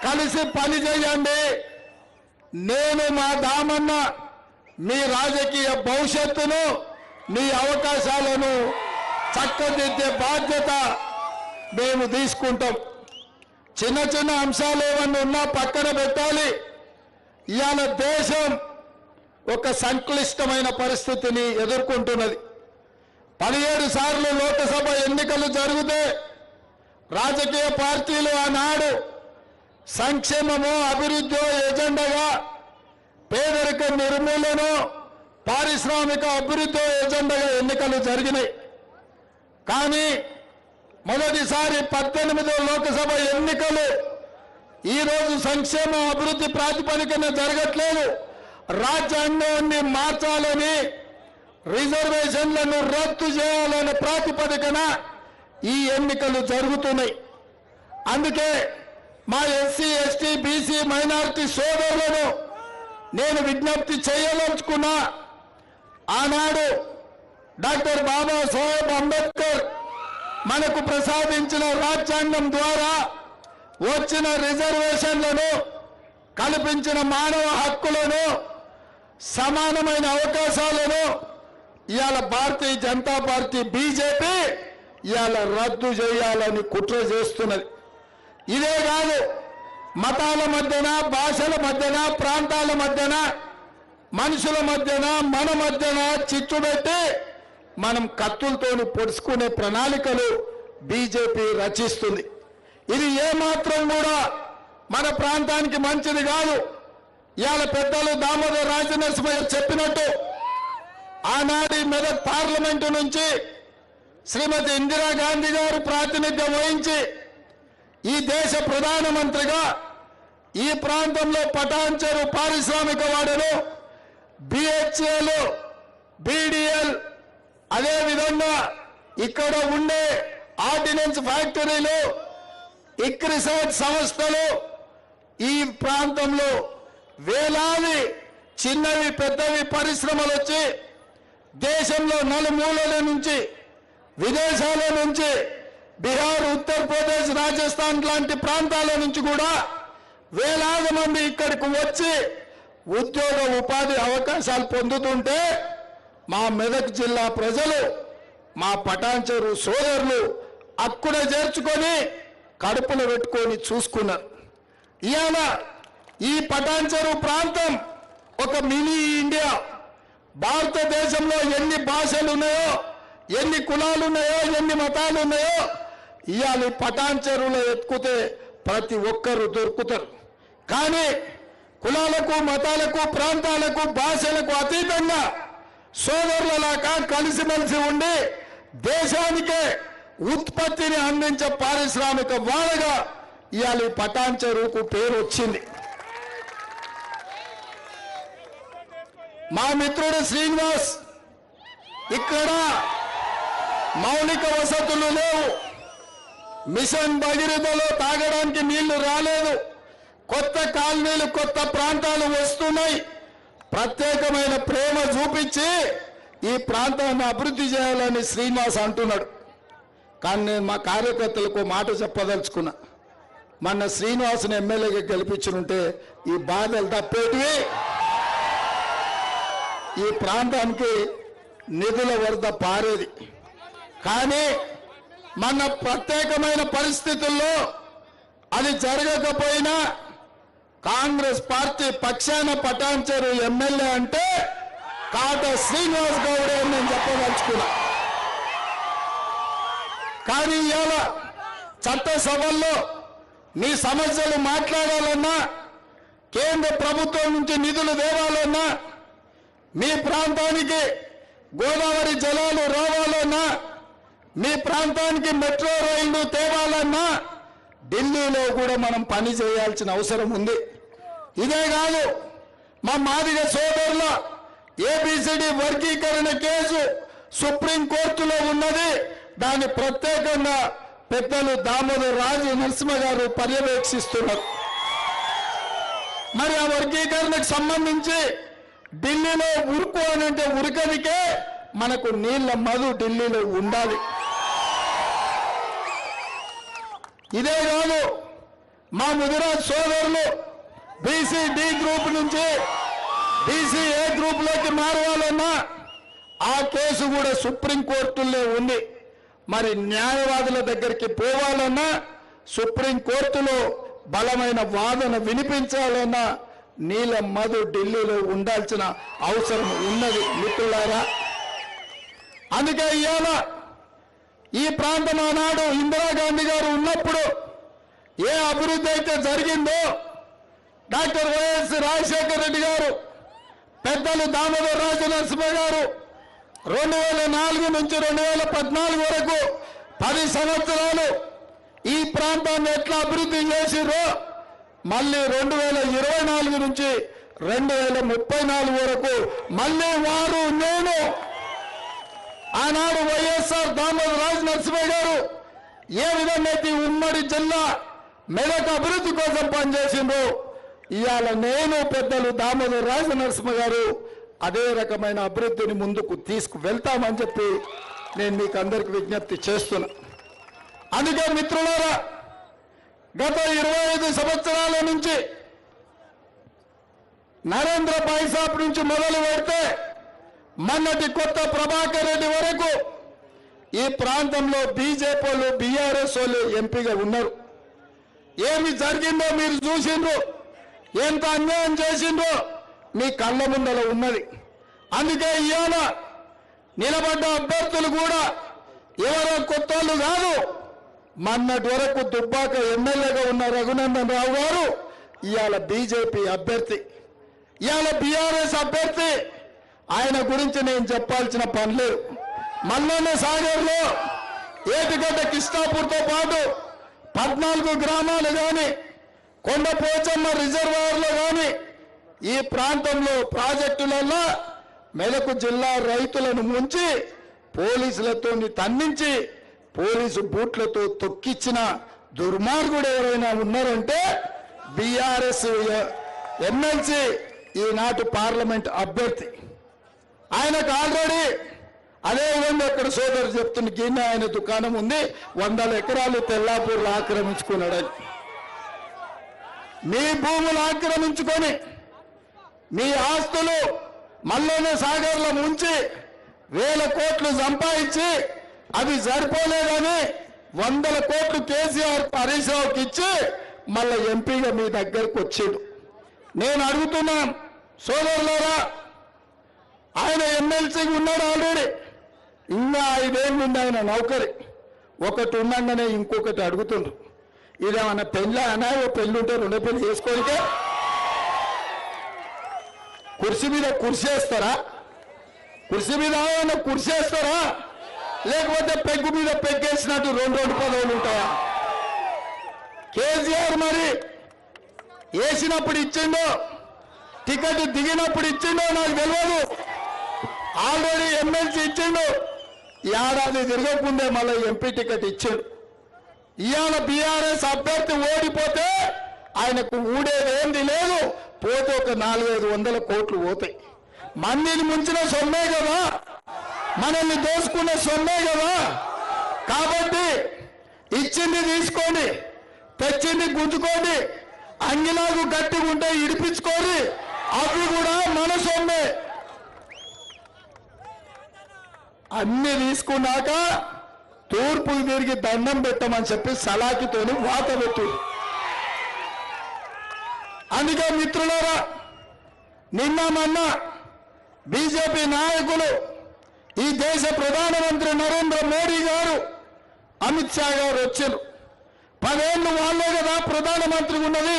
కలిసి పని చేయండి. నేను మా దామన్న మీ రాజకీయ భవిష్యత్తును మీ అవకాశాలను చక్కదిద్దే బాధ్యత మేము తీసుకుంటాం. చిన్న చిన్న అంశాలు ఏమన్నా ఉన్నా పక్కన పెట్టాలి. ఇవాళ దేశం ఒక సంక్లిష్టమైన పరిస్థితిని ఎదుర్కొంటున్నది. 17 సార్లు లోక్సభ ఎన్నికలు జరిగితే రాజకీయ పార్టీలు ఆనాడు సంక్షేమమో అభివృద్ధి ఎజెండాగా పేదరిక నిర్మూలన పారిశ్రామిక అభివృద్ధి ఎజెండాగా ఎన్నికలు జరిగినాయి. కానీ మొదటిసారి 18వ లోక్సభ ఎన్నికలు ఈరోజు సంక్షేమ అభివృద్ధి ప్రాతిపదికన జరగట్లేదు. రాజ్యాంగాన్ని మార్చాలని, రిజర్వేషన్లను రద్దు చేయాలనే ప్రాతిపదికన ఈ ఎన్నికలు జరుగుతున్నాయి. అందుకే మా ఎస్సీ ఎస్టీ బీసీ మైనారిటీ సోదరులను నేను విజ్ఞప్తి చేయదలుచుకున్నా. ఆనాడు డాక్టర్ బాబాసాహెబ్ అంబేద్కర్ మనకు ప్రసాదించిన రాజ్యాంగం ద్వారా వచ్చిన రిజర్వేషన్లను, కల్పించిన మానవ హక్కులను, సమానమైన అవకాశాలను ఇవాళ భారతీయ జనతా పార్టీ బీజేపీ ఇవాళ రద్దు చేయాలని కుట్ర చేస్తున్నది. ఇదే కాదు, మతాల మధ్యన, భాషల మధ్యన, ప్రాంతాల మధ్యన, మనుషుల మధ్యన, మన మధ్యన చిచ్చు పెట్టి మనం కత్తులతోని పొడుచుకునే ప్రణాళికలు బీజేపీ రచిస్తుంది. ఇది ఏమాత్రం కూడా మన ప్రాంతానికి మంచిది కాదు. ఇవాళ పెద్దలు దామోదర్ రాజనరసింహయ్య చెప్పినట్టు ఆనాటి మెదక్ పార్లమెంటు నుంచి శ్రీమతి ఇందిరాగాంధీ గారు ప్రాతినిధ్యం వహించి ఈ దేశ ప్రధానమంత్రిగా ఈ ప్రాంతంలో పటాన్చెరు పారిశ్రామిక వాడను, బిహెచ్ఎల్, బీడీఎల్, అదేవిధంగా ఇక్కడ ఉండే ఆర్డినెన్స్ ఫ్యాక్టరీలు, ఇక్రిసాట్ సంస్థలు, ఈ ప్రాంతంలో వేలాది చిన్నవి పెద్దవి పరిశ్రమలు వచ్చి దేశంలో నలుమూలల నుంచి, విదేశాల నుంచి, బీహార్, ఉత్తరప్రదేశ్, రాజస్థాన్ లాంటి ప్రాంతాల నుంచి కూడా వేలాది మంది ఇక్కడికి వచ్చి ఉద్యోగ ఉపాధి అవకాశాలు పొందుతుంటే మా మెదక్ జిల్లా ప్రజలు, మా పటాన్చెరు సోదరులు అక్కున చేర్చుకొని కడుపులో పెట్టుకొని చూసుకున్నారు. ఇవాళ ఈ పటాన్చెరు ప్రాంతం ఒక మినీ ఇండియా. భారతదేశంలో ఎన్ని భాషలు ఉన్నాయో, ఎన్ని కులాలు ఉన్నాయో, ఎన్ని మతాలు ఉన్నాయో ఇవాళ పటాన్చెరులో ఎత్తుకుతే ప్రతి ఒక్కరు దొరుకుతారు. కానీ కులాలకు, మతాలకు, ప్రాంతాలకు, భాషలకు అతీతంగా సోదరులలాగా కలిసిమెలిసి ఉండి దేశానికే ఉత్పత్తిని అందించే పారిశ్రామిక వాడగా ఇవాళ పటాన్చెరుకు పేరు వచ్చింది. మా మిత్రుడు శ్రీనివాస్, ఇక్కడ మౌలిక వసతులు లేవు. మిషన్ భగీరథలో తాగడానికి నీళ్లు రాలేదు. కొత్త కాలనీలు, కొత్త ప్రాంతాలు వస్తున్నాయి. ప్రత్యేకమైన ప్రేమ చూపించి ఈ ప్రాంతాన్ని అభివృద్ధి చేయాలని శ్రీనివాస్ అంటున్నాడు. కానీ నేను మా కార్యకర్తలకు మాట చెప్పదలుచుకున్నా. మొన్న శ్రీనివాస్ని ఎమ్మెల్యేగా గెలిపించుంటే ఈ బాధలు తప్పేటివి, ఈ ప్రాంతానికి నిధుల వరద పారేది. కానీ మన ప్రత్యేకమైన పరిస్థితుల్లో అది జరగకపోయినా కాంగ్రెస్ పార్టీ పక్షాన పటాన్చెరు ఎమ్మెల్యే అంటే కాట శ్రీనివాస్ గౌడే అని నేను చెప్పదలుచుకున్నా. కానీ ఇవాళ చట్టసభల్లో మీ సమస్యలు మాట్లాడాలన్నా, కేంద్ర ప్రభుత్వం నుంచి నిధులు తేవాలన్నా, మీ ప్రాంతానికి గోదావరి జలాలు రావాలన్నా, మీ ప్రాంతానికి మెట్రో రైళ్లు తేవాలన్నా ఢిల్లీలో కూడా మనం పని చేయాల్సిన అవసరం ఉంది. ఇదే కాదు, మా మాదిగ సోదరుల ఏబిసిడి వర్గీకరణ కేసు సుప్రీంకోర్టులో ఉన్నది. దాన్ని ప్రత్యేకంగా పెద్దలు దామోదర్ రాజు నరసింహ గారు పర్యవేక్షిస్తున్నారు. మరి ఆ వర్గీకరణకు సంబంధించి ఢిల్లీలో ఉరుకు అని అంటే ఉరకనికే మనకు నీళ్ల మధు ఢిల్లీలో ఉండాలి. ఇదే కాదు, మా ముదిరాజ్ సోదరులు బీసీ డి గ్రూప్ నుంచి బీసీ ఏ గ్రూప్ లోకి మారవాలన్నా ఆ కేసు కూడా సుప్రీంకోర్టులో ఉంది. మరి న్యాయవాదుల దగ్గరికి పోవాలన్నా సుప్రీంకోర్టులో బలమైన వాదన వినిపించాలన్నా నీలం మధు ఢిల్లీలో ఉండాల్సిన అవసరం ఉన్నది మిత్రులారా. అందుకే ఇవాళ ఈ ప్రాంతం ఆనాడు ఇందిరాగాంధీ గారు ఉన్నప్పుడు ఏ అభివృద్ధి అయితే జరిగిందో డాక్టర్ వైఎస్ రాజశేఖర రెడ్డి గారు, పెద్దలు దామోదర్ రాజనరసింహ గారు 2004 నుంచి 2014 వరకు 10 సంవత్సరాలు ఈ ప్రాంతాన్ని ఎట్లా అభివృద్ధి చేసిరో మళ్ళీ 2024 నుంచి 2034 వరకు మళ్ళీ వారు నేను ఆనాడు వైఎస్ఆర్ దామోదర్ రాజనరసింహ గారు ఏ విధంగా అయితే ఉమ్మడి జిల్లా మెదక్ అభివృద్ధి కోసం పనిచేసిండ్రో ఇవాళ నేను పెద్దలు దామోదర్ రాజనరసింహ గారు అదే రకమైన అభివృద్ధిని ముందుకు తీసుకువెళ్తామని చెప్పి నేను మీకు అందరికి విజ్ఞప్తి చేస్తున్నా. అందుకే మిత్రులారా, గత 25 సంవత్సరాల నుంచి నరేంద్ర భాయ్సాబ్ నుంచి మొదలు పెడితే మొన్నటి కొత్త ప్రభాకర్ రెడ్డి వరకు ఈ ప్రాంతంలో బీజేపీ వాళ్ళు బీఆర్ఎస్ వాళ్ళు ఎంపీగా ఉన్నారు. ఏమి జరిగిందో మీరు చూసిండ్రు, ఎంత అన్యాయం చేసిండ్రో మీ కళ్ళ ముందర ఉన్నది. అందుకే ఇవాళ నిలబడ్డ అభ్యర్థులు కూడా ఎవరో కొత్త వాళ్ళు కాదు. మొన్నటి వరకు దుబ్బాక ఎమ్మెల్యేగా ఉన్న రఘునందన్ రావు గారు ఇవాళ బీజేపీ అభ్యర్థి, ఇవాళ బీఆర్ఎస్ అభ్యర్థి. ఆయన గురించి నేను చెప్పాల్సిన పని లేదు. మల్లన్న సాగర్లో ఏటిగడ్డ కిష్టాపూర్తో పాటు 14 గ్రామాలు కానీ కొండపోచమ్మ రిజర్వాయర్లో కానీ ఈ ప్రాంతంలో ప్రాజెక్టులలో మెదక్ జిల్లా రైతులను ముంచి పోలీసులతో తన్నించి పోలీసు బూట్లతో తొక్కిచ్చిన దుర్మార్గుడు ఎవరైనా ఉన్నారంటే బీఆర్ఎస్ ఎమ్మెల్సీ ఈనాటి పార్లమెంట్ అభ్యర్థి. ఆయనకు ఆల్రెడీ అదే విధంగా ఇక్కడ సోదరు చెప్తున్న గిన్నె ఆయన దుకాణం ఉంది, 100 ఎకరాలు తెల్లాపూర్లో ఆక్రమించుకున్నాడని. మీ భూములు ఆక్రమించుకొని మీ ఆస్తులు మల్లన్న సాగర్లో ముంచి 1000 కోట్లు సంపాదించి అవి సరిపోలేదని 100 కోట్లు కేసీఆర్ హరీష్ రావుకి ఇచ్చి మళ్ళీ ఎంపీగా మీ దగ్గరకు వచ్చాడు. నేను అడుగుతున్నా సోదరులారా, ఆయన ఎమ్మెల్సీగా ఉన్నాడు ఆల్రెడీ, ఇంకా 5 ఏళ్ళు ఉంది ఆయన నౌకరి. ఒకటి ఉండగానే ఇంకొకటి అడుగుతుండ్రు. ఇదేమన్నా పెళ్ళి అనా, ఓ పెళ్ళి ఉంటే 2 పెళ్లి చేసుకోనికే కుర్చీ మీద కుర్చేస్తారా? కుర్చీ మీద ఏమన్నా కుర్చేస్తారా? లేకపోతే పెగ్గు మీద పెగ్గేసినట్టు 2 పదవులు ఉంటాయా? కేసీఆర్ మరి వేసినప్పుడు ఇచ్చిండో, టికెట్ దిగినప్పుడు ఇచ్చిండో నాకు తెలియదు. ఆల్రెడీ ఎమ్మెల్సీ ఇచ్చిండు, ఏడాది తిరగకుండే మళ్ళీ ఎంపీ టికెట్ ఇచ్చాడు. ఇవాళ బీఆర్ఎస్ అభ్యర్థి ఓడిపోతే ఆయనకు ఊడేది ఏంది లేదు, పోతే ఒక 400-500 కోట్లు పోతాయి. మందిని ముంచిన సొమ్మే కదా, మనల్ని దోసుకున్న సొమ్మే కదా. కాబట్టి ఇచ్చింది తీసుకోండి, తెచ్చింది గుంజుకోండి, అంగిలాగు గట్టిగా ఉంటే ఇడిపించుకోండి, అవి కూడా మన సొమ్మే. అన్ని తీసుకున్నాక తూర్పుకు తిరిగి దండం పెట్టమని చెప్పి సలాకితోని వాత పెట్టు. అందుకే మిత్రులారా, నిన్న మొన్న బీజేపీ నాయకులు, ఈ దేశ ప్రధానమంత్రి నరేంద్ర మోడీ గారు, అమిత్ షా గారు వచ్చారు. 10 ఏళ్ళు వాళ్ళే కదా ప్రధానమంత్రి ఉన్నది.